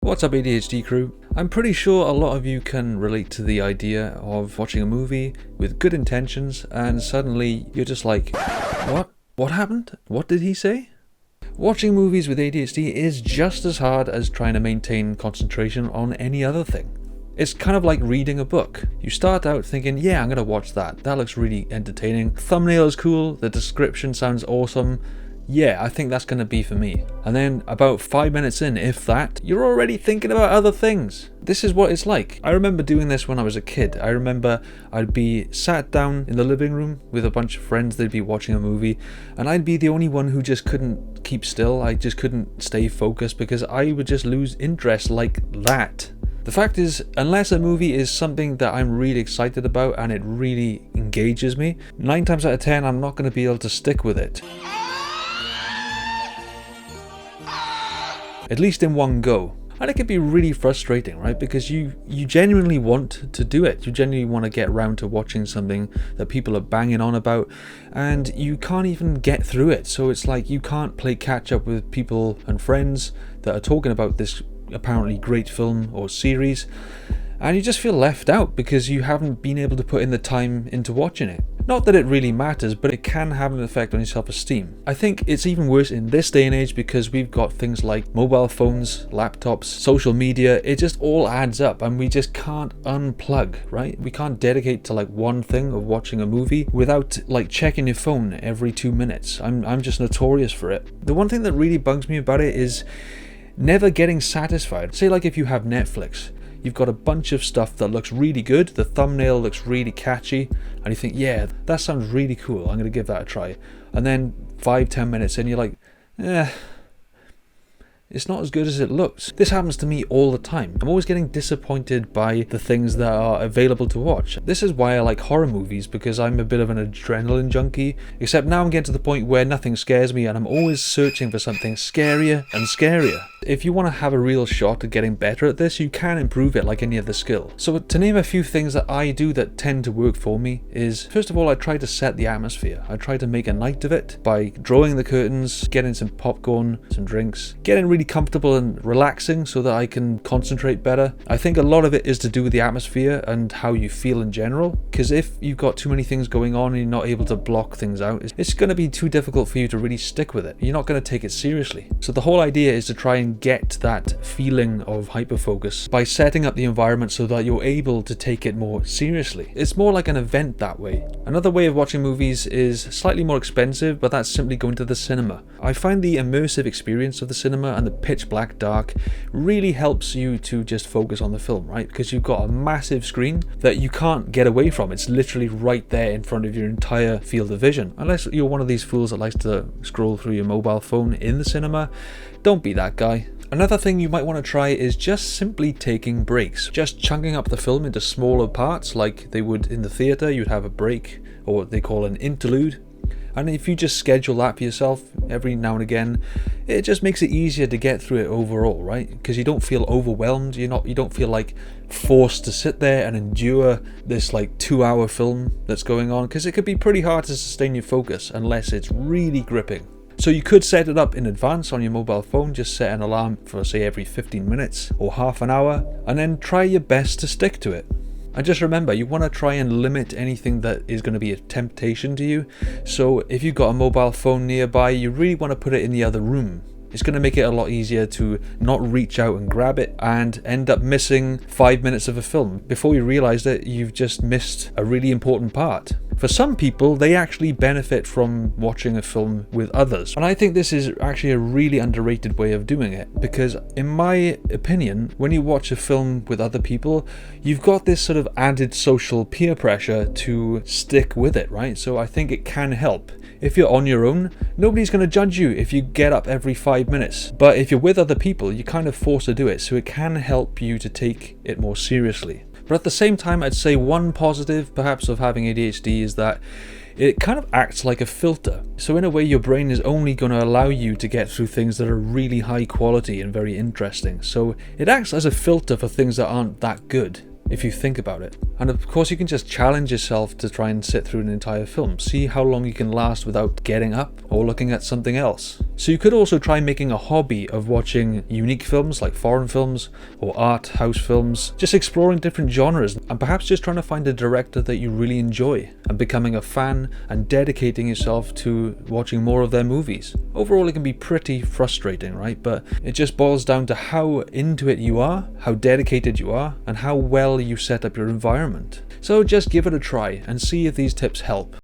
What's up, ADHD crew? I'm pretty sure a lot of you can relate to the idea of watching a movie with good intentions and suddenly you're just like, what? What happened? What did he say? Watching movies with ADHD is just as hard as trying to maintain concentration on any other thing. It's kind of like reading a book. You start out thinking, yeah, I'm gonna watch that. That looks really entertaining. Thumbnail is cool. The description sounds awesome. Yeah, I think that's gonna be for me. And then about 5 minutes in, if that, you're already thinking about other things. This is what it's like. I remember doing this when I was a kid. I remember I'd be sat down in the living room with a bunch of friends. They'd be watching a movie and I'd be the only one who just couldn't keep still. I just couldn't stay focused because I would just lose interest like that. The fact is, unless a movie is something that I'm really excited about and it really engages me, 9 times out of 10 I'm not going to be able to stick with it. At least in one go. And it can be really frustrating, right? Because you genuinely want to do it. You genuinely want to get around to watching something that people are banging on about and you can't even get through it. So it's like you can't play catch up with people and friends that are talking about this apparently great film or series, and you just feel left out because you haven't been able to put in the time into watching it. Not that it really matters, but it can have an effect on your self-esteem. I think it's even worse in this day and age because we've got things like mobile phones, laptops, social media. It just all adds up and we just can't unplug, right? We can't dedicate to like one thing of watching a movie without like checking your phone every 2 minutes. I'm just notorious for it. The one thing that really bugs me about it is never getting satisfied. Say like if you have Netflix, you've got a bunch of stuff that looks really good, the thumbnail looks really catchy, and you think, yeah, that sounds really cool, I'm gonna give that a try. And then 5-10 minutes in, you're like, it's not as good as it looks. This happens to me all the time. I'm always getting disappointed by the things that are available to watch. This is why I like horror movies, because I'm a bit of an adrenaline junkie. Except now I'm getting to the point where nothing scares me and I'm always searching for something scarier and scarier. If you want to have a real shot at getting better at this, you can improve it like any other skill. So to name a few things that I do that tend to work for me is, first of all, I try to set the atmosphere. I try to make a night of it by drawing the curtains, getting some popcorn, some drinks, getting really comfortable and relaxing so that I can concentrate better. I think a lot of it is to do with the atmosphere and how you feel in general, because if you've got too many things going on and you're not able to block things out, it's going to be too difficult for you to really stick with it. You're not going to take it seriously. So the whole idea is to try and get that feeling of hyperfocus by setting up the environment so that you're able to take it more seriously. It's more like an event that way. Another way of watching movies is slightly more expensive, but that's simply going to the cinema. I find the immersive experience of the cinema and the pitch black dark really helps you to just focus on the film, right? Because you've got a massive screen that you can't get away from. It's literally right there in front of your entire field of vision. Unless you're one of these fools that likes to scroll through your mobile phone in the cinema, don't be that guy. Another thing you might want to try is just simply taking breaks. Just chunking up the film into smaller parts like they would in the theatre. You'd have a break, or what they call an interlude. And if you just schedule that for yourself every now and again, it just makes it easier to get through it overall, right? Because you don't feel overwhelmed. You don't feel like forced to sit there and endure this like 2-hour film that's going on, because it could be pretty hard to sustain your focus unless it's really gripping. So you could set it up in advance on your mobile phone, just set an alarm for say every 15 minutes or half an hour, and then try your best to stick to it. And just remember, you want to try and limit anything that is going to be a temptation to you. So if you've got a mobile phone nearby, you really want to put it in the other room. It's going to make it a lot easier to not reach out and grab it and end up missing 5 minutes of a film. Before you realize it, you've just missed a really important part. For some people, they actually benefit from watching a film with others. And I think this is actually a really underrated way of doing it, because in my opinion, when you watch a film with other people, you've got this sort of added social peer pressure to stick with it, right? So I think it can help. If you're on your own, nobody's going to judge you if you get up every 5 minutes. But if you're with other people, you're kind of forced to do it, so it can help you to take it more seriously. But at the same time, I'd say one positive perhaps of having ADHD is that it kind of acts like a filter. So in a way, your brain is only going to allow you to get through things that are really high quality and very interesting. So it acts as a filter for things that aren't that good, if you think about it. And of course, you can just challenge yourself to try and sit through an entire film. See how long you can last without getting up or looking at something else. So you could also try making a hobby of watching unique films like foreign films or art house films, just exploring different genres and perhaps just trying to find a director that you really enjoy and becoming a fan and dedicating yourself to watching more of their movies. Overall, it can be pretty frustrating, right? But it just boils down to how into it you are, how dedicated you are, and how well you set up your environment. So just give it a try and see if these tips help.